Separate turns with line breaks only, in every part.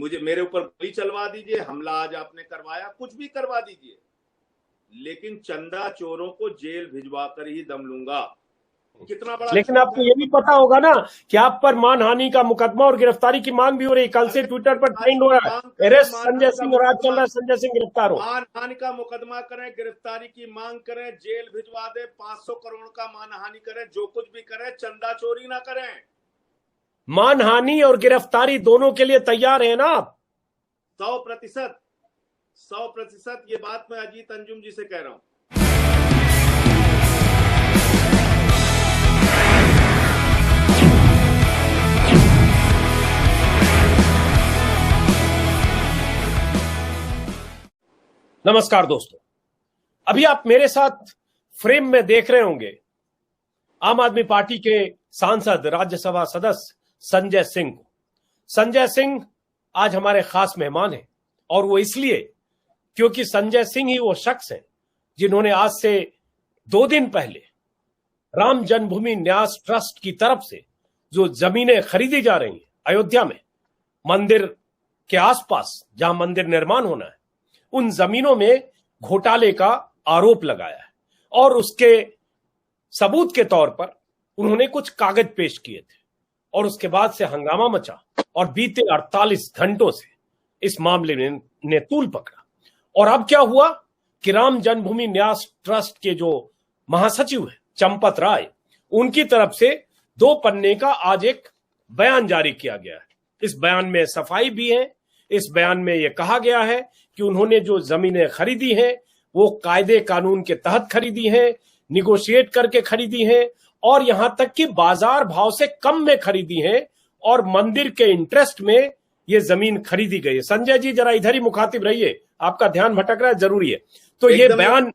मुझे मेरे ऊपर गोली चलवा दीजिए, हमला आज आपने करवाया, कुछ भी करवा दीजिए, लेकिन चंदा चोरों को जेल भिजवा कर ही दम लूंगा। कितना बड़ा।
लेकिन आपको ये भी पता होगा ना कि आप पर मानहानि का मुकदमा और गिरफ्तारी की मांग भी हो रही। कल से ट्विटर पर ट्रेंड हो रहा है, अरेस्ट संजय सिंह, और आज चल रहा है संजय सिंह गिरफ्तार हो।
मानहानि का मुकदमा करें, गिरफ्तारी की मांग करें, जेल भिजवा दे, 500 करोड़ का मानहानि करें, जो कुछ भी करें, चंदा चोरी ना करें।
मानहानि और गिरफ्तारी दोनों के लिए तैयार है ना आप?
100%, 100%। ये बात मैं अजीत अंजुम जी से कह रहा हूं।
नमस्कार दोस्तों, अभी आप मेरे साथ फ्रेम में देख रहे होंगे आम आदमी पार्टी के सांसद, राज्यसभा सदस्य संजय सिंह को। संजय सिंह आज हमारे खास मेहमान हैं, और वो इसलिए क्योंकि संजय सिंह ही वो शख्स हैं जिन्होंने आज से 2 दिन पहले राम जन्मभूमि न्यास ट्रस्ट की तरफ से जो जमीनें खरीदी जा रही हैं अयोध्या में, मंदिर के आसपास जहां मंदिर निर्माण होना है, उन जमीनों में घोटाले का आरोप लगाया है। और उसके सबूत के तौर पर उन्होंने कुछ कागज पेश किए थे, और उसके बाद से हंगामा मचा, और बीते 48 घंटों से इस मामले ने तूल पकड़ा। और अब क्या हुआ कि राम जन्मभूमि न्यास ट्रस्ट के जो महासचिव है चंपत राय, उनकी तरफ से 2 पन्ने का आज एक बयान जारी किया गया है। इस बयान में सफाई भी है। इस बयान में यह कहा गया है कि उन्होंने जो जमीनें खरीदी हैं वो कायदे कानून के तहत खरीदी हैं, निगोशिएट करके खरीदी हैं, और यहां तक कि बाजार भाव से कम में खरीदी हैं, और मंदिर के इंटरेस्ट में ये जमीन खरीदी गई है। संजय जी जरा इधर ही मुखातिब रहिए, आपका ध्यान भटक रहा है, जरूरी है। तो ये बयान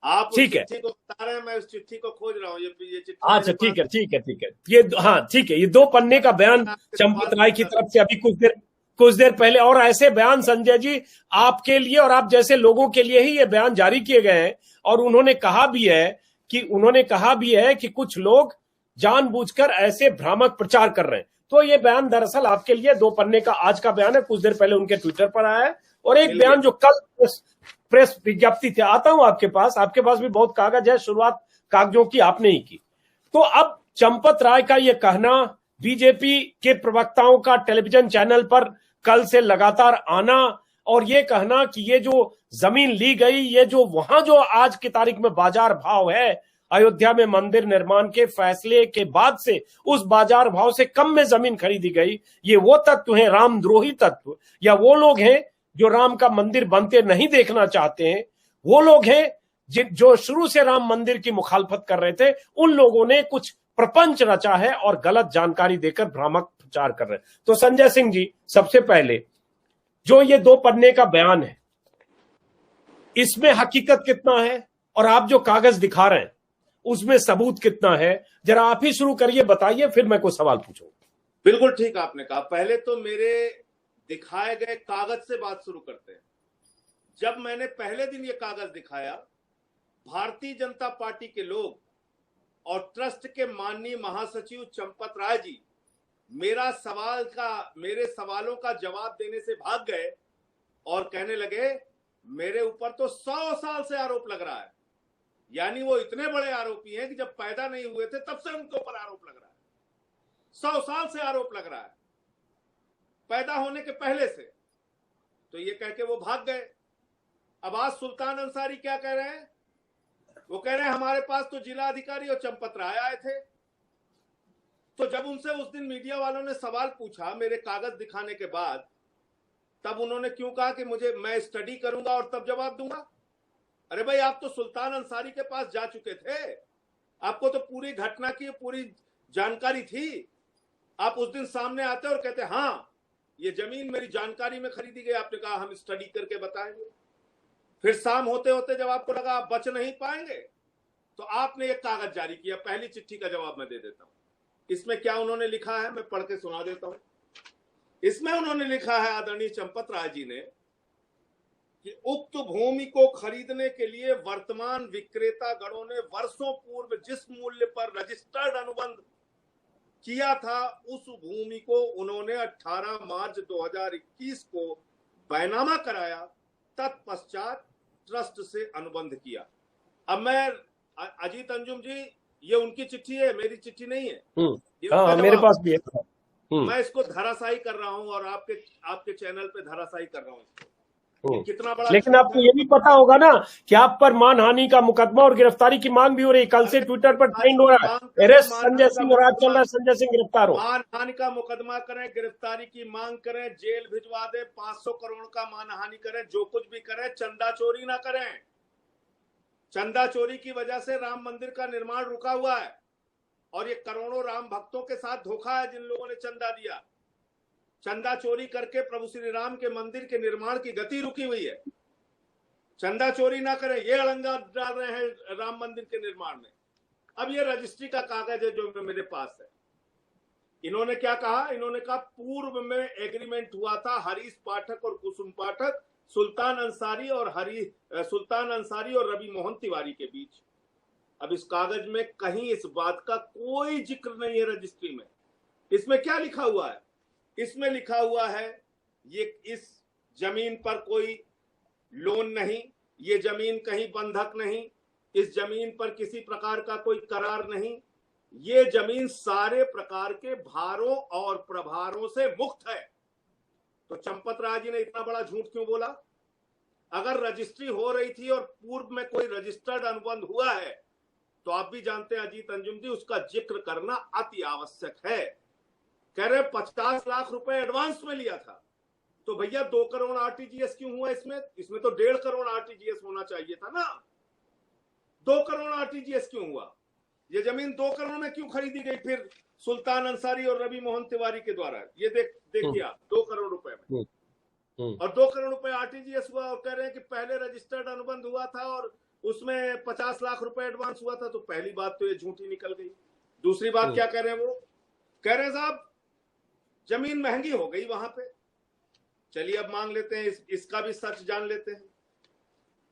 आप
ठीक है,
को बता रहे हैं, मैं उस चिट्ठी को खोज रहा हूँ। ये चिट्ठी,
अच्छा ठीक है, ये हाँ ठीक है, ये 2 पन्ने का बयान चंपत राय की तरफ से अभी कुछ देर पहले। और ऐसे बयान संजय जी आपके लिए और आप जैसे लोगों के लिए ही ये बयान जारी किए गए हैं। और उन्होंने कहा भी है कि कुछ लोग जानबूझकर ऐसे भ्रामक प्रचार कर रहे हैं। तो ये बयान दरअसल आपके लिए 2 पन्ने का आज का बयान है, कुछ देर पहले उनके ट्विटर पर आया है। और एक बयान जो कल प्रेस विज्ञप्ति थे, आता हूं आपके पास भी बहुत कागज है, शुरुआत कागजों की आपने ही की। तो अब चंपत राय का यह कहना, बीजेपी के प्रवक्ताओं का टेलीविजन चैनल पर कल से लगातार आना, और ये कहना कि ये जो जमीन ली गई, ये जो वहां जो आज की तारीख में बाजार भाव है अयोध्या में मंदिर निर्माण के फैसले के बाद से, उस बाजार भाव से कम में जमीन खरीदी गई, ये वो तत्व हैं, रामद्रोही तत्व, या वो लोग हैं जो राम का मंदिर बनते नहीं देखना चाहते हैं, वो लोग हैं जो शुरू से राम मंदिर की मुखालफत कर रहे थे। उन लोगों ने कुछ प्रपंच रचा है और गलत जानकारी देकर भ्रामक प्रचार कर रहे हैं। तो संजय सिंह जी, सबसे पहले जो ये 2 पन्ने का बयान है, इसमें हकीकत कितना है, और आप जो कागज दिखा रहे हैं उसमें सबूत कितना है, जरा आप ही शुरू करिए, बताइए, फिर मैं कोई सवाल पूछूंगा।
बिल्कुल ठीक आपने कहा। पहले तो मेरे दिखाए गए कागज से बात शुरू करते हैं। जब मैंने पहले दिन ये कागज दिखाया, भारतीय जनता पार्टी के लोग और ट्रस्ट के माननीय महासचिव चंपत राय जी मेरे सवालों का जवाब देने से भाग गए और कहने लगे मेरे ऊपर तो 100 साल से आरोप लग रहा है। यानी वो इतने बड़े आरोपी हैं कि जब पैदा नहीं हुए थे तब से उनके ऊपर आरोप लग रहा है। 100 साल से आरोप लग रहा है, पैदा होने के पहले से। तो ये कह के वो भाग गए। अब आज सुल्तान अंसारी क्या कह रहे हैं? वो कह रहे हैं हमारे पास तो जिला अधिकारी और चंपत राय आए थे। तो जब उनसे उस दिन मीडिया वालों ने सवाल पूछा मेरे कागज दिखाने के बाद, तब उन्होंने क्यों कहा कि मैं स्टडी करूंगा और तब जवाब दूंगा। अरे भाई, आप तो सुल्तान अंसारी के पास जा चुके थे, आपको तो पूरी घटना की पूरी जानकारी थी। आप उस दिन सामने आते और कहते हाँ ये जमीन मेरी जानकारी में खरीदी गई। आपने कहा हम स्टडी करके बताएंगे। फिर शाम होते होते जब आपको लगा आप बच नहीं पाएंगे, तो आपने एक कागज जारी किया। पहली चिट्ठी का जवाब मैं दे देता हूं। इसमें क्या उन्होंने लिखा है मैं पढ़ के सुना देता हूं। इसमें उन्होंने लिखा है, आदरणीय चंपत राय जी ने, कि उक्त भूमि को खरीदने के लिए वर्तमान विक्रेता गणों ने वर्षों पूर्व जिस मूल्य पर रजिस्टर्ड अनुबंध किया था, उस भूमि को उन्होंने 18 मार्च 2021 को बैनामा कराया, तत्पश्चात ट्रस्ट से अनुबंध किया। अब मैं अजीत अंजुम जी, ये उनकी चिट्ठी है, मेरी चिट्ठी नहीं है।
हाँ, मेरे पास भी है।
मैं इसको धराशायी कर रहा हूं और आपके चैनल पे धराशायी कर रहा हूं इसको। कितना बड़ा,
लेकिन आपको ये भी पता होगा ना कि आप पर मानहानि का मुकदमा और गिरफ्तारी की मांग भी हो रही। कल से ट्विटर पर ट्रेंड हो रहा है, अरेस्ट संजय सिंह, और आज चल रहा है संजय सिंह गिरफ्तार हो।
मानहानि का मुकदमा करें, गिरफ्तारी की मांग करें, जेल भिजवा दे, 500 करोड़ का मानहानि करें, जो कुछ भी करें, चंदा चोरी ना करें। चंदा चोरी की वजह से राम मंदिर का निर्माण रुका हुआ है और ये करोड़ों राम भक्तों के साथ धोखा है जिन लोगों ने चंदा दिया। चंदा चोरी करके प्रभु श्री राम के मंदिर के निर्माण की गति रुकी हुई है। चंदा चोरी ना करें, ये अड़ंगा डाल रहे हैं राम मंदिर के निर्माण में। अब ये रजिस्ट्री का कागज है जो मेरे पास है। इन्होंने क्या कहा? इन्होंने कहा पूर्व में एग्रीमेंट हुआ था हरीश पाठक और कुसुम पाठक, सुल्तान अंसारी और रवि मोहन तिवारी के बीच। अब इस कागज में कहीं इस बात का कोई जिक्र नहीं है रजिस्ट्री में। इसमें क्या लिखा हुआ है? इसमें लिखा हुआ है ये इस जमीन पर कोई लोन नहीं, ये जमीन कहीं बंधक नहीं, इस जमीन पर किसी प्रकार का कोई करार नहीं, ये जमीन सारे प्रकार के भारों और प्रभारों से मुक्त है। तो चंपत राय जी ने इतना बड़ा झूठ क्यों बोला? अगर रजिस्ट्री हो रही थी और पूर्व में कोई रजिस्टर्ड अनुबंध हुआ है तो आप भी जानते हैं अजीत अंजुम जी, उसका जिक्र करना अति आवश्यक है। कह रहे 50 लाख रुपए एडवांस में लिया था, तो भैया 2 करोड़ आरटीजीएस क्यों हुआ इसमें? इसमें तो 1.5 करोड़ आरटीजीएस होना चाहिए था ना। 2 करोड़ आरटीजीएस क्यों हुआ? ये जमीन 2 करोड़ में क्यों खरीदी गई फिर सुल्तान अंसारी और रवि मोहन तिवारी के द्वारा? ये देखिए आप, 2 करोड़ रुपए में और 2 करोड़ रुपए आरटीजीएस हुआ और कह रहे हैं कि पहले रजिस्टर्ड अनुबंध हुआ था और उसमें 50 लाख रुपए एडवांस हुआ था। तो पहली बात तो ये झूठी निकल गई। दूसरी बात क्या कह रहे हैं? वो कह रहे हैं साहब जमीन महंगी हो गई वहां पे। चलिए अब मान लेते हैं, इसका भी सच जान लेते हैं।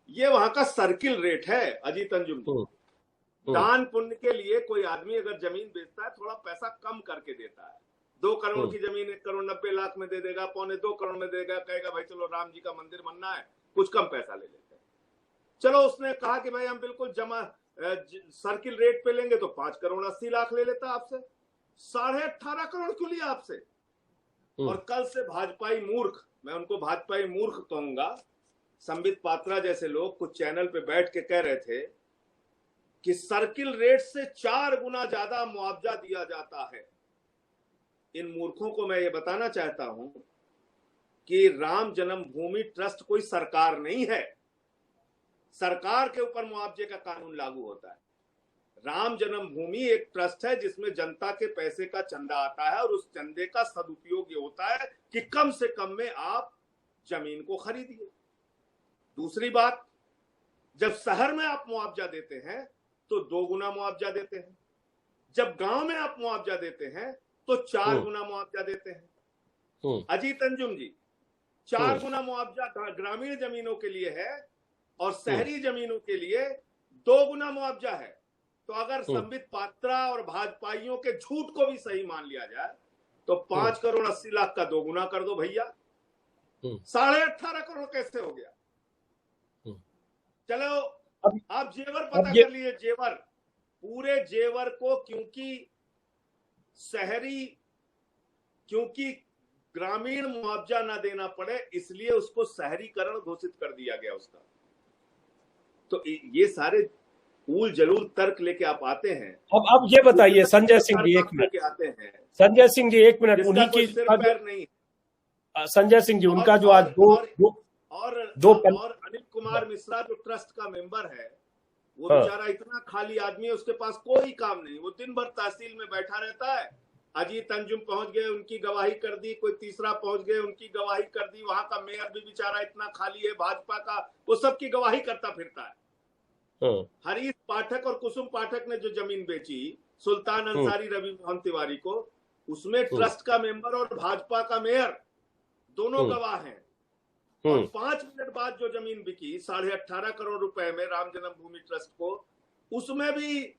ये वहां का सर्किल रेट है अजीत अंजुम जी। दान पुण्य के लिए कोई आदमी अगर जमीन बेचता है थोड़ा पैसा कम करके देता है। 2 करोड़ की जमीन 1 करोड़ 90 लाख में दे देगा, 1.25 करोड़ में देगा, कहेगा भाई चलो राम जी का मंदिर बनना है, कुछ कम पैसा ले लेते हैं। चलो उसने कहा कि भाई हम बिल्कुल जमा सर्किल रेट पे लेंगे, तो 5 करोड़ 80 लाख ले लेता आपसे। 18.5 करोड़ क्यों लिया आपसे? और कल से भाजपाई मूर्ख, मैं उनको भाजपाई मूर्ख कहूंगा, संबित पात्रा जैसे लोग कुछ चैनल पे बैठ के कह रहे थे कि सर्किल रेट से 4 गुना ज्यादा मुआवजा दिया जाता है। इन मूर्खों को मैं ये बताना चाहता हूं कि राम जन्मभूमि ट्रस्ट कोई सरकार नहीं है। सरकार के ऊपर मुआवजे का कानून लागू होता है। राम जन्मभूमि एक ट्रस्ट है जिसमें जनता के पैसे का चंदा आता है और उस चंदे का सदुपयोग ये होता है कि कम से कम में आप जमीन को खरीदिए। दूसरी बात, जब शहर में आप मुआवजा देते हैं तो 2 गुना मुआवजा देते हैं, जब गांव में आप मुआवजा देते हैं तो 4 गुना मुआवजा देते हैं। अजीत अंजुम जी, 4 गुना मुआवजा ग्रामीण जमीनों के लिए है और शहरी जमीनों के लिए 2 गुना मुआवजा है। तो अगर संबित पात्रा और भाजपाइयों के झूठ को भी सही मान लिया जाए तो 5 करोड़ 80 लाख का 2 गुना कर दो भैया, 18.5 करोड़ कैसे हो गया? चलो आप जेवर पता कर लिए, जेवर, पूरे जेवर को, क्योंकि ग्रामीण मुआवजा ना देना पड़े इसलिए उसको शहरीकरण घोषित कर दिया गया उसका। तो ये सारे ऊल जलूल तर्क लेके आप आते हैं।
अब ये बताइए संजय सिंह जी, 1 मिनट आते हैं। संजय सिंह जी 1 मिनट, उन्हीं की नहीं, संजय सिंह जी उनका जो आज दो
अनिल कुमार मिश्रा जो ट्रस्ट का मेंबर है, वो बेचारा इतना खाली आदमी है, उसके पास कोई काम नहीं, वो दिन भर तहसील में बैठा रहता है। अजीत अंजुम पहुंच गए, उनकी गवाही कर दी, कोई तीसरा पहुंच गए, उनकी गवाही कर दी। वहां का मेयर भी बेचारा इतना खाली है भाजपा का, वो सबकी गवाही करता फिरता है। हरीश पाठक और कुसुम पाठक ने जो जमीन बेची सुल्तान अंसारी रवि मोहन तिवारी को, उसमें ट्रस्ट का मेंबर और भाजपा का मेयर दोनों गवाह हैं। और 5 मिनट बाद जो जमीन बिकी 18.5 करोड़ रुपए में राम जन्मभूमि ट्रस्ट को, उसमें भी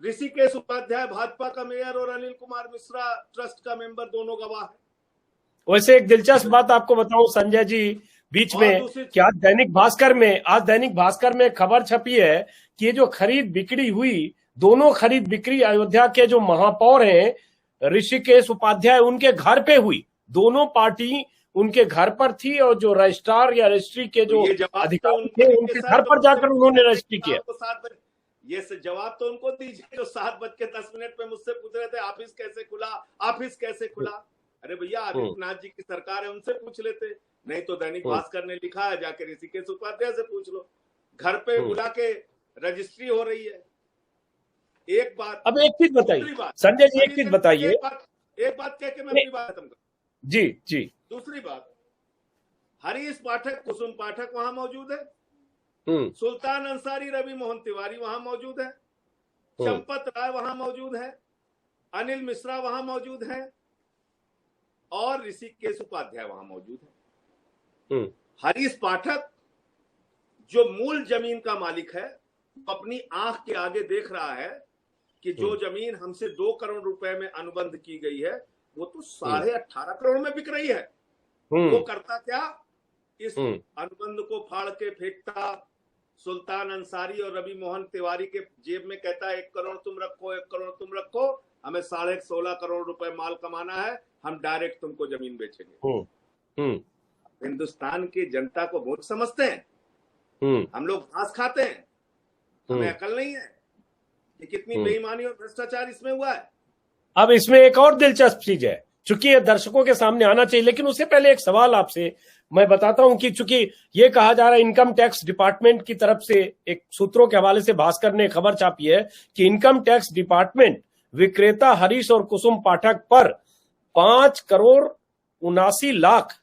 ऋषिकेश उपाध्याय भाजपा का मेयर और अनिल कुमार मिश्रा ट्रस्ट का मेंबर, दोनों गवाह है।
वैसे एक दिलचस्प बात आपको बताऊं संजय जी बीच में कि आज दैनिक भास्कर में खबर छपी है कि ये जो खरीद बिक्री हुई, दोनों खरीद बिक्री अयोध्या के जो महापौर हैं ऋषिकेश उपाध्याय, उनके घर पे हुई। दोनों पार्टी उनके घर पर थी और जो रजिस्ट्रार या रजिस्ट्री के जो अधिकारी थे उनके घर पर जाकर उन्होंने रजिस्ट्री किया।
ये जवाब तो उनको दीजिए जो 7:10 पे मुझसे पूछ रहे थे ऑफिस कैसे खुला। अरे भैया आदित्यनाथ जी की सरकार है, उनसे पूछ लेते। नहीं तो दैनिक भास्कर ने लिखा है, जाके ऋषिकेश उपाध्याय से पूछ लो। घर पे बुला के रजिस्ट्री हो रही है। एक बात,
अब एक चीज बताइए संजय जी, एक चीज बताइए।
एक बात कह के मैं अपनी बात खत्म करूं।
जी।
दूसरी बात, हरीश पाठक, कुसुम पाठक वहां मौजूद है, सुल्तान अंसारी, रवि मोहन तिवारी वहां मौजूद है, चंपत राय वहां मौजूद है, अनिल मिश्रा वहां मौजूद है और ऋषिकेश उपाध्याय वहां मौजूद है। हरीश पाठक जो मूल जमीन का मालिक है, अपनी आंख के आगे देख रहा है कि जो जमीन हमसे 2 करोड़ रुपए में अनुबंध की गई है वो तो 18.5 करोड़ में बिक रही है। वो करता क्या, इस अनुबंध को फाड़ के फेंकता सुल्तान अंसारी और रवि मोहन तिवारी के जेब में, कहता है 1 करोड़ तुम रखो, 1 करोड़ तुम रखो, हमें 16.5 करोड़ रुपए माल कमाना है, हम डायरेक्ट तुमको जमीन बेचेंगे। हिंदुस्तान की जनता को बहुत समझते हैं, हम लोग घास खाते हैं, हमें अकल नहीं है कि कितनी बेईमानी और भ्रष्टाचार इसमें हुआ है।
अब इसमें एक और दिलचस्प चीज है, चूंकि ये दर्शकों के सामने आना चाहिए, लेकिन उससे पहले एक सवाल आपसे मैं बताता हूं कि चूंकि ये कहा जा रहा है इनकम टैक्स डिपार्टमेंट की तरफ से, एक सूत्रों के हवाले से भास्कर ने खबर छापी है कि इनकम टैक्स डिपार्टमेंट विक्रेता हरीश और कुसुम पाठक पर 5 करोड़ 79 लाख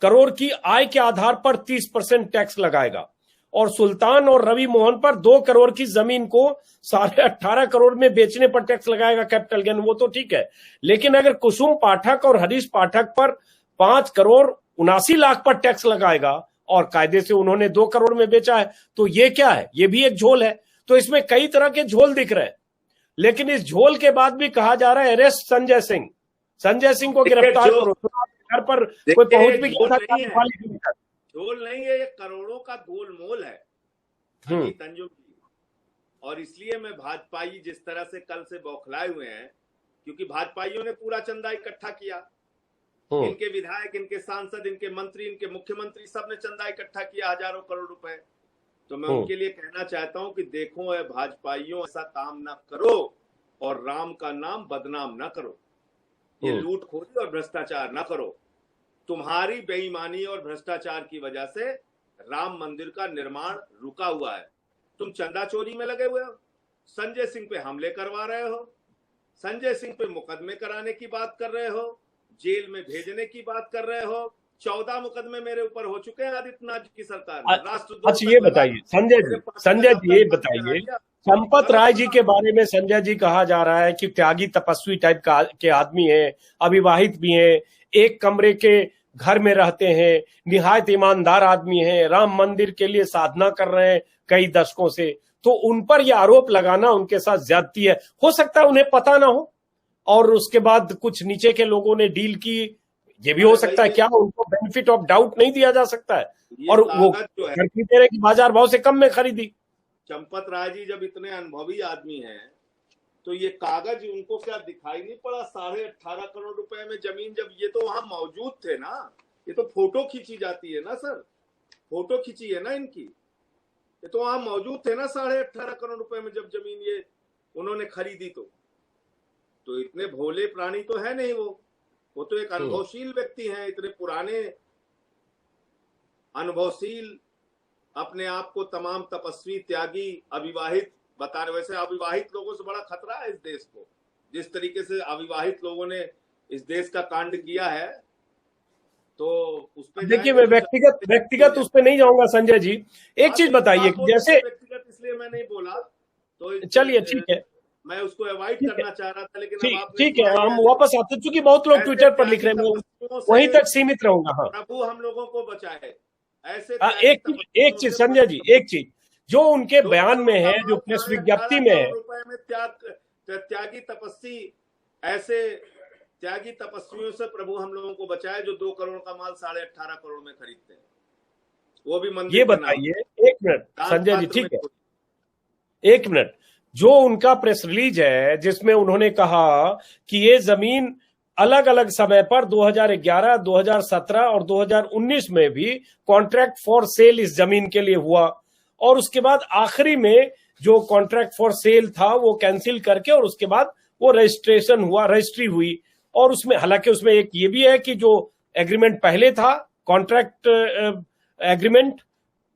करोड़ की आय के आधार पर 30% टैक्स लगाएगा और सुल्तान और रवि मोहन पर 2 करोड़ की जमीन को 18.5 करोड़ में बेचने पर टैक्स लगाएगा कैपिटल गेन। वो तो ठीक है, लेकिन अगर कुसुम पाठक और हरीश पाठक पर 5 करोड़ 79 लाख पर टैक्स लगाएगा और कायदे से उन्होंने 2 करोड़ में बेचा है, तो ये क्या है? ये भी एक झोल है। तो इसमें कई तरह के झोल दिख रहे हैं, लेकिन इस झोल के बाद भी कहा जा रहा है अरेस्ट संजय सिंह को गिरफ्तार करो। घर पर कोई पहुंच भी
झोल नहीं है, ये करोड़ों का गोलमोल है तंजुम की। और इसलिए मैं भाजपाई जिस तरह से कल से बौखलाए हुए हैं, क्योंकि भाजपाइयों ने पूरा चंदा इकट्ठा किया, इनके विधायक, इनके सांसद, इनके मंत्री, इनके मुख्यमंत्री, सब ने चंदा इकट्ठा किया, हजारों करोड़ रुपए। तो मैं उनके लिए कहना चाहता हूं कि देखो भाजपाइयों, ऐसा काम ना करो और राम का नाम बदनाम ना करो, ये लूटखोरी और भ्रष्टाचार ना करो। तुम्हारी बेईमानी और भ्रष्टाचार की वजह से राम मंदिर का निर्माण रुका हुआ है। तुम चंदा चोरी में लगे हुए हो, संजय सिंह पे हमले करवा रहे हो, संजय सिंह पे मुकदमे कराने की बात कर रहे हो, जेल में भेजने की बात कर रहे हो। 14 मुकदमे मेरे ऊपर हो चुके हैं आदित्यनाथ जी की सरकार में।
अच्छा ये बताइए संजय जी ये बताइए, चंपत राय जी के बारे में संजय जी कहा जा रहा है कि त्यागी तपस्वी टाइप के आदमी हैं, अविवाहित भी हैं, एक कमरे के घर में रहते हैं, निहायत ईमानदार आदमी हैं, राम मंदिर के लिए साधना कर रहे हैं कई दशकों से। तो उन पर यह आरोप लगाना उनके साथ ज्यादती है। हो सकता है उन्हें पता ना हो और उसके बाद कुछ नीचे के लोगों ने डील की, ये भी हो सकता है। क्या उनको बेनिफिट ऑफ डाउट नहीं दिया जा सकता है? और वो खरीदे रहे कि बाजार भाव से कम में खरीदी।
चंपत राय जी जब इतने अनुभवी आदमी हैं तो ये कागज उनको क्या दिखाई नहीं पड़ा? 18.5 करोड़ रुपए में जमीन, जब ये तो वहां मौजूद थे ना, ये तो फोटो खींची जाती है ना सर, फोटो खींची है ना इनकी, ये तो वहां मौजूद थे ना 18.5 करोड़ रुपए में जब जमीन ये उन्होंने खरीदी। तो इतने भोले प्राणी तो है नहीं वो तो एक अनुभवशील व्यक्ति हैं, इतने पुराने अनुभवशील, अपने आप को तमाम तपस्वी, त्यागी, अविवाहित बता रहे। वैसे अविवाहित लोगों से बड़ा खतरा है इस देश को, जिस तरीके से अविवाहित लोगों ने इस देश का कांड किया है। तो उस पर
देखिए, मैं व्यक्तिगत उस पर नहीं जाऊंगा संजय जी। एक चीज बताइए कि जैसे
व्यक्तिगत इसलिए मैं नहीं बोला, तो
चलिए ठीक है,
मैं उसको अवॉइड करना चाह रहा था, लेकिन
ठीक है, हम वापस आते, चूंकि बहुत लोग ट्विटर पर लिख रहे हैं, वहीं तक सीमित रहूंगा। हाँ,
प्रभु हम लोगों को बचाए ऐसे।
एक चीज संजय जी, एक चीज जो उनके
दो
बयान में
करोड़
है,
का
जो
माल
प्रेस
18,500
विज्ञप्ति में है,
करोड़ रुपए में त्यागी तपस्वी, ऐसे त्यागी तपस्वियों से प्रभु हम लोगों को बचाए जो 2 करोड़ का माल 18.5 करोड़ में खरीदते हैं, वो भी मंदिर
ये
के नाम
बताइए, एक मिनट
दान
संजय जी,
पात्र
ठीक
में।
है, एक मिनट। जो उनका प्रेस रिलीज है जिसमें उन्होंने कहा कि ये जमीन अलग अलग समय पर 2011, 2017 और 2019 में भी कॉन्ट्रैक्ट फॉर सेल इस जमीन के लिए हुआ, और उसके बाद आखिरी में जो कॉन्ट्रैक्ट फॉर सेल था वो कैंसिल करके और उसके बाद वो रजिस्ट्रेशन हुआ, रजिस्ट्री हुई। और उसमें हालांकि उसमें एक ये भी है कि जो एग्रीमेंट पहले था, कॉन्ट्रैक्ट एग्रीमेंट,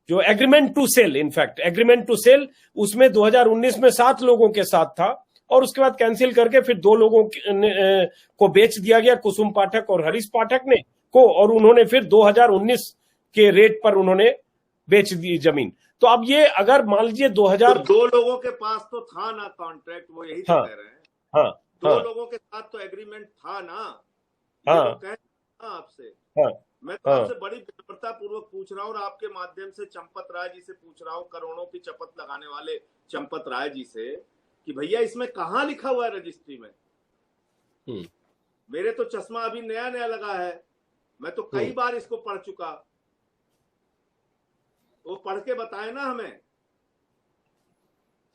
जो agreement to sale, in fact agreement to sale, उसमें 2019 में 7 लोगों के साथ था और उसके बाद कैंसिल करके फिर 2 लोगों को बेच दिया गया, कुसुम पाठक और हरीश पाठक ने को, और उन्होंने फिर 2019 के रेट पर उन्होंने बेच दी जमीन। तो अब ये अगर मान लीजिए 2000
तो 2 लोगों के पास तो था ना कॉन्ट्रैक्ट, वो यही तो कह रहे हैं।
हाँ,
2 लोगों के साथ तो एग्रीमेंट था ना, ये
हाँ,
वो कह रहे हैं ना आपसे।
हाँ,
मैं तो
हाँ,
आपसे बड़ी विनम्रता पूर्वक पूछ रहा हूँ और आपके माध्यम से चंपत राय जी से पूछ रहा हूँ, करोड़ों की चपत लगाने वाले चंपत राय जी से, कि भैया इसमें कहाँ लिखा हुआ है रजिस्ट्री में? मेरे तो चश्मा अभी नया नया लगा है, मैं तो कई बार इसको पढ़ चुका, वो पढ़ के बताए ना हमें।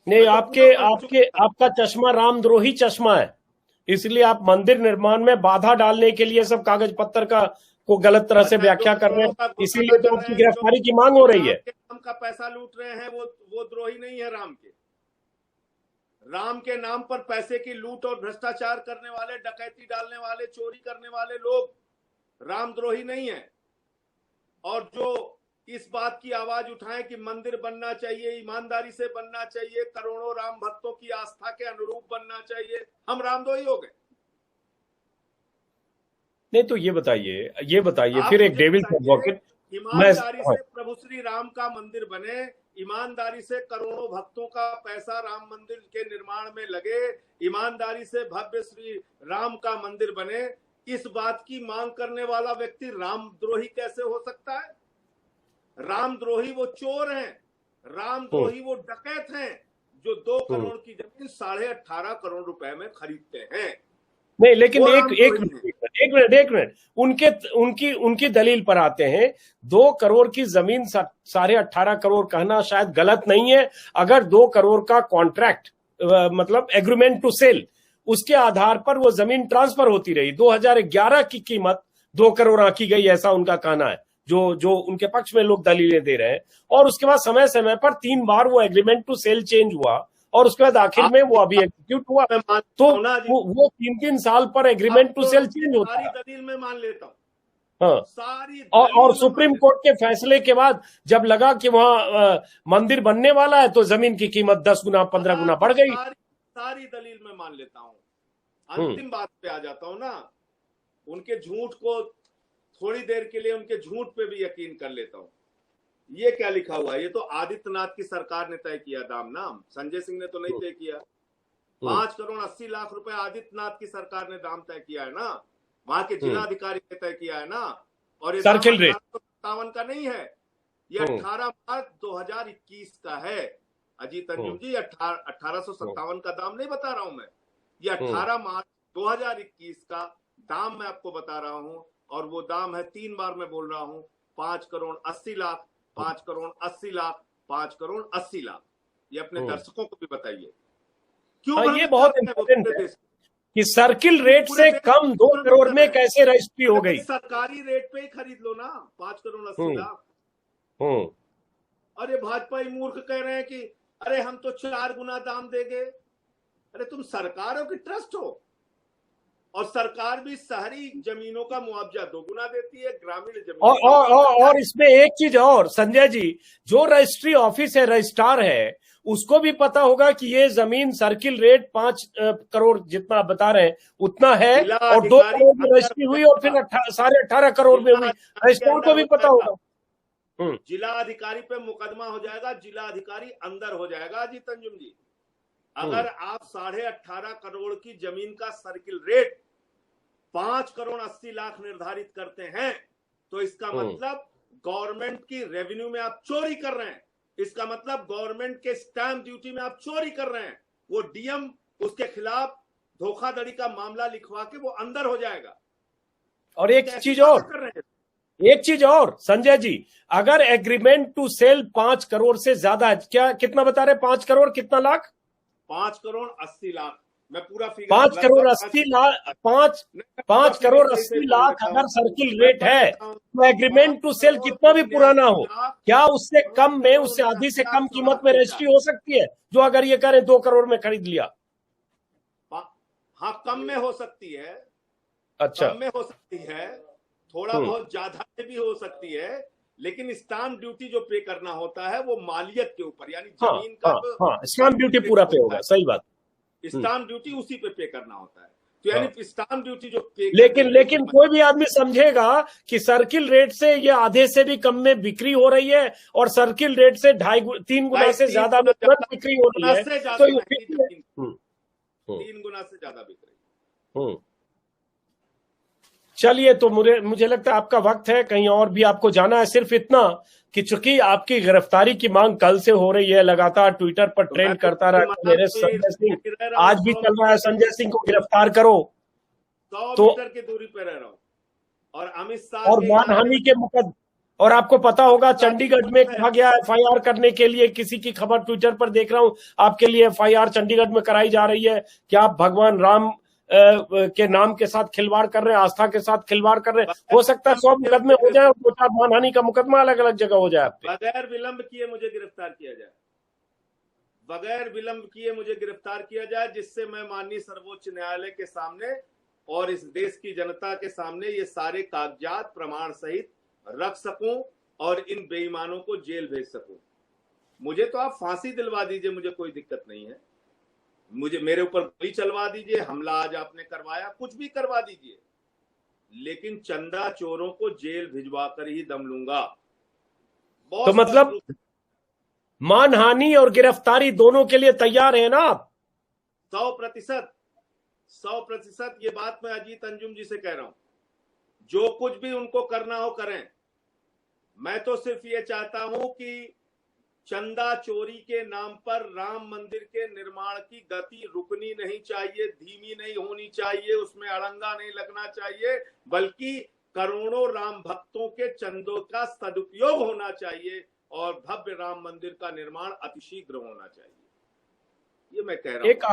नहीं, आपका चश्मा रामद्रोही चश्मा है, इसलिए आप मंदिर निर्माण में बाधा डालने के लिए सब कागज पत्तर को गलत तरह से व्याख्या कर रहे हैं, इसीलिए तो आपकी गिरफ्तारी की मांग हो रही है।
राम का पैसा लूट रहे हैं, वो द्रोही नहीं है राम के नाम पर पैसे की लूट और भ्रष्टाचार करने वाले, डकैती डालने वाले, चोरी करने वाले लोग रामद्रोही नहीं है। और जो इस बात की आवाज उठाएं कि मंदिर बनना चाहिए, ईमानदारी से बनना चाहिए, करोड़ों राम भक्तों की आस्था के अनुरूप बनना चाहिए, हम रामद्रोही हो गए?
नहीं, तो ये बताइए फिर एक डेविल्स एडवोकेट,
ईमानदारी से प्रभु श्री राम का मंदिर बने, ईमानदारी से करोड़ों भक्तों का पैसा राम मंदिर के निर्माण में लगे, ईमानदारी से भव्य श्री राम का मंदिर बने, इस बात की मांग करने वाला व्यक्ति रामद्रोही कैसे हो सकता है? रामद्रोही वो चोर हैं, रामद्रोही वो डकैत हैं जो 2 करोड़ की जमीन 18.5 करोड़ रुपए में खरीदते हैं।
नहीं, लेकिन एक मिनट उनकी दलील पर आते हैं। 2 करोड़ की जमीन 18.5 करोड़ कहना शायद गलत नहीं है, अगर 2 करोड़ का कॉन्ट्रैक्ट मतलब एग्रीमेंट टू सेल, उसके आधार पर वो जमीन ट्रांसफर होती रही। 2011 की कीमत 2 करोड़ आंकी गई, ऐसा उनका कहना है, जो उनके पक्ष में लोग दलीलें दे रहे हैं। और उसके बाद समय समय पर 3 बार वो एग्रीमेंट टू सेल चेंज हुआ और उसके बाद आखिर में वो अभी एग्जीक्यूट हुआ। तो वो 3-3 साल पर एग्रीमेंट टू सेल चेंज होता है।
सारी दलील में मान लेता हूँ,
हाँ,
सारी
और सुप्रीम कोर्ट के फैसले के बाद जब लगा कि वहां मंदिर बनने वाला है तो जमीन की कीमत 10 गुना 15 गुना बढ़ गई।
सारी दलील में मान लेता हूँ। अंतिम बात पे आ जाता हूँ ना, उनके झूठ को थोड़ी देर के लिए, उनके झूठ पे भी यकीन कर लेता हूँ। ये क्या लिखा हुआ है? ये तो आदित्यनाथ की सरकार ने तय किया दाम, नाम संजय सिंह ने तो नहीं तय किया। 5 करोड़ 80 लाख रुपए आदित्यनाथ की सरकार ने दाम तय किया है ना, वहां के जिलाधिकारी ने तय किया है ना। और ये
सर्किल रेट
1857 का नहीं है, ये 18 मार्च 2021 का है। अजीत अंजुम जी, 1857 का दाम नहीं बता रहा हूं मैं, ये 18 मार्च 2021 का दाम मैं आपको बता रहा हूं। और वो दाम है, 3 बार मैं बोल रहा हूं, 5 करोड़ 80 लाख, 5 करोड़ 80 लाख, 5 करोड़ 80 लाख। ये अपने दर्शकों को भी बताइए क्यों।
ये बहुत इंपॉर्टेंट है कि सर्किल रेट से कम 2 करोड़ में कैसे रजिस्ट्री हो गई।
सरकारी रेट पे ही खरीद लो ना, 5 करोड़ 80 लाख। अरे भाजपा ही मूर्ख कह रहे हैं कि अरे हम तो 4 गुना दाम देंगे। अरे तुम सरकार हो कि ट्रस्ट हो? और सरकार भी शहरी जमीनों का मुआवजा 2 गुना देती है, ग्रामीण जमीन
और इसमें एक चीज और संजय जी, जो रजिस्ट्री ऑफिस है, रजिस्ट्रार है, उसको भी पता होगा कि ये जमीन सर्किल रेट 5 करोड़ जितना बता रहे हैं उतना है, और 2 करोड़ में रजिस्ट्री हुई और फिर 18.5 करोड़ में हुई, रजिस्ट्रार को भी पता होगा।
जिला अधिकारी पे मुकदमा हो जाएगा, जिला अधिकारी अंदर हो जाएगा। अजीत अंजुम जी, अगर आप 18.5 करोड़ की जमीन का सर्किल रेट 5 करोड़ 80 लाख निर्धारित करते हैं तो इसका मतलब गवर्नमेंट की रेवेन्यू में आप चोरी कर रहे हैं। इसका मतलब गवर्नमेंट के स्टैंप ड्यूटी में आप चोरी कर रहे हैं। वो डीएम उसके खिलाफ धोखाधड़ी का मामला लिखवा के वो अंदर हो जाएगा।
और एक चीज और संजय जी, अगर एग्रीमेंट टू सेल 5 करोड़ से ज्यादा है, क्या कितना बता रहे, 5 करोड़ कितना लाख?
5 करोड़ 80 लाख, मैं पूरा फिगर
5 करोड़ 80 लाख, 5 करोड़ 80 लाख अगर सर्किल रेट है, तो एग्रीमेंट टू सेल कितना भी पुराना हो, क्या उससे कम में, उससे आधी से कम कीमत में रजिस्ट्री हो सकती है? जो अगर ये करें 2 करोड़ में खरीद लिया,
हाँ कम में हो सकती है।
अच्छा,
कम में हो सकती है, थोड़ा बहुत ज्यादा में भी हो सकती है, लेकिन स्टाम्प ड्यूटी जो पे करना होता है वो मालियत के ऊपर, यानी जमीन का
स्टाम्प ड्यूटी पूरा पे होगा। सही बात,
स्टाम्प ड्यूटी उसी पे करना होता है। तो यानी स्टाम्प ड्यूटी जो पे
लेकिन कोई भी आदमी समझेगा कि सर्किल रेट से ये आधे से भी कम में बिक्री हो रही है और सर्किल रेट से 2.5-3 गुना से ज्यादा में तुरंत बिक्री हो रही है, तो
3 गुना से ज्यादा बिक रही।
चलिए, तो मुझे लगता है आपका वक्त है, कहीं और भी आपको जाना है। सिर्फ इतना कि चूंकि आपकी गिरफ्तारी की मांग कल से हो रही है, लगातार ट्विटर पर ट्रेंड करता रहा मेरे संजय सिंह, आज भी चल रहा है संजय सिंह को गिरफ्तार करो,
100 मीटर की दूरी पे रह रहा हूं। और अमित शाह
और मानहानि के मुकदमे, और आपको पता होगा चंडीगढ़ में कहा गया एफआईआर करने के लिए, किसी की खबर ट्विटर पर देख रहा हूं, आपके लिए एफआईआर चंडीगढ़ में कराई जा रही है। क्या आप भगवान राम के नाम के साथ खिलवाड़ कर रहे हैं, आस्था के साथ खिलवाड़ कर रहे हैं? हो सकता है 100 मुकदमे हो जाए और 2-4 मानहानि का मुकदमा अलग अलग जगह हो जाए।
बगैर विलंब किए मुझे गिरफ्तार किया जाए, बगैर विलंब किए मुझे गिरफ्तार किया जाए, जिससे मैं माननीय सर्वोच्च न्यायालय के सामने और इस देश की जनता के सामने ये सारे कागजात प्रमाण सहित रख सकूं और इन बेईमानों को जेल भेज सकूं। मुझे तो आप फांसी दिलवा दीजिए, मुझे कोई दिक्कत नहीं है। मुझे मेरे ऊपर गोली चलवा दीजिए, हमला आज आपने करवाया, कुछ भी करवा दीजिए, लेकिन चंदा चोरों को जेल भिजवा कर ही दम लूंगा।
तो मतलब मानहानि और गिरफ्तारी दोनों के लिए तैयार है ना आप?
100% ये बात मैं अजीत अंजुम जी से कह रहा हूं। जो कुछ भी उनको करना हो करें, मैं तो सिर्फ ये चाहता हूं कि चंदा चोरी के नाम पर राम मंदिर के निर्माण की गति रुकनी नहीं चाहिए, धीमी नहीं होनी चाहिए, उसमें अड़ंगा नहीं लगना चाहिए, बल्कि करोड़ों राम भक्तों के चंदों का सदुपयोग होना चाहिए और भव्य राम मंदिर का निर्माण अतिशीघ्र होना चाहिए। ये मैं कह रहा हूं।
एक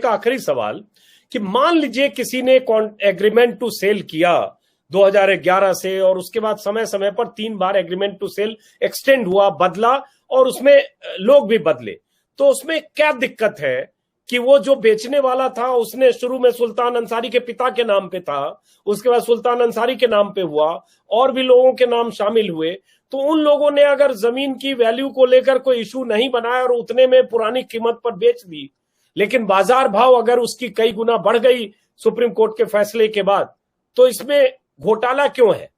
आखिरी सवाल कि मान लीजिए किसी ने एग्रीमेंट टू सेल किया 2011 से, और उसके बाद समय समय पर 3 बार एग्रीमेंट टू सेल एक्सटेंड हुआ, बदला, और उसमें लोग भी बदले, तो उसमें क्या दिक्कत है कि वो जो बेचने वाला था उसने शुरू में सुल्तान अंसारी के पिता के नाम पे था, उसके बाद सुल्तान अंसारी के नाम पे हुआ, और भी लोगों के नाम शामिल हुए, तो उन लोगों ने अगर जमीन की वैल्यू को लेकर कोई इशू नहीं बनाया और उतने में पुरानी कीमत पर बेच दी, लेकिन बाजार भाव अगर उसकी कई गुना बढ़ गई सुप्रीम कोर्ट के फैसले के बाद, तो इसमें घोटाला क्यों है?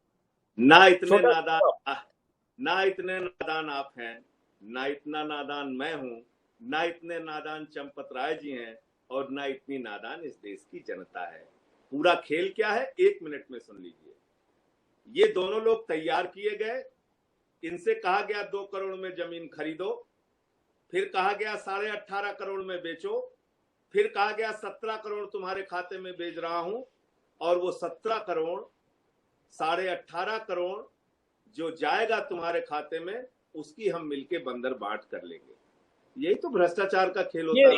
ना इतने नादान आप हैं, ना इतना नादान मैं हूं, ना इतने नादान चंपत राय जी हैं, और ना इतनी नादान इस देश की जनता है। पूरा खेल क्या है 1 मिनट में सुन लीजिए। ये दोनों लोग तैयार किए गए, इनसे कहा गया 2 करोड़ में जमीन खरीदो, फिर कहा गया 18.5 करोड़ में बेचो, फिर कहा गया 17 करोड़ तुम्हारे खाते में भेज रहा हूं, और वो 17 करोड़ 18.5 करोड़ जो जाएगा तुम्हारे खाते में, उसकी हम मिलके बंदर बांट कर लेंगे। यही तो भ्रष्टाचार का खेल होता है।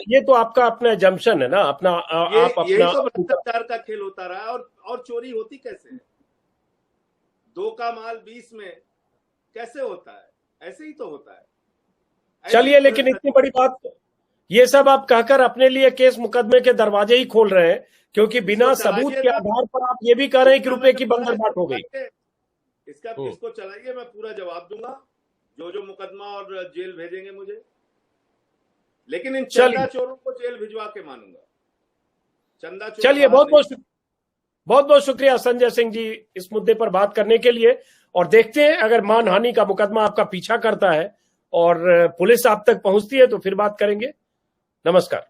ये तो आपका अपना जम्पशन है ना, अपना
यही तो भ्रष्टाचार का खेल होता रहा है। और चोरी होती कैसे है? 2 का माल 20 में कैसे होता है? ऐसे ही तो होता है।
चलिए, लेकिन इतनी बड़ी बात, ये सब आप कहकर अपने लिए केस मुकदमे के दरवाजे ही खोल रहे हैं, क्योंकि बिना सबूत के आधार पर आप ये भी कह रहे हैं कि रुपए की बंदर बांट हो गई।
इसको चलाइए, मैं पूरा जवाब दूंगा, जो मुकदमा और जेल भेजेंगे मुझे, लेकिन इन चंदा चोरों को जेल भिजवा के मानूंगा। चंदा चोर।
चलिए, बहुत बहुत शुक्रिया संजय सिंह जी इस मुद्दे पर बात करने के लिए, और देखते हैं अगर मानहानि का मुकदमा आपका पीछा करता है और पुलिस आप तक पहुंचती है तो फिर बात करेंगे। नमस्कार।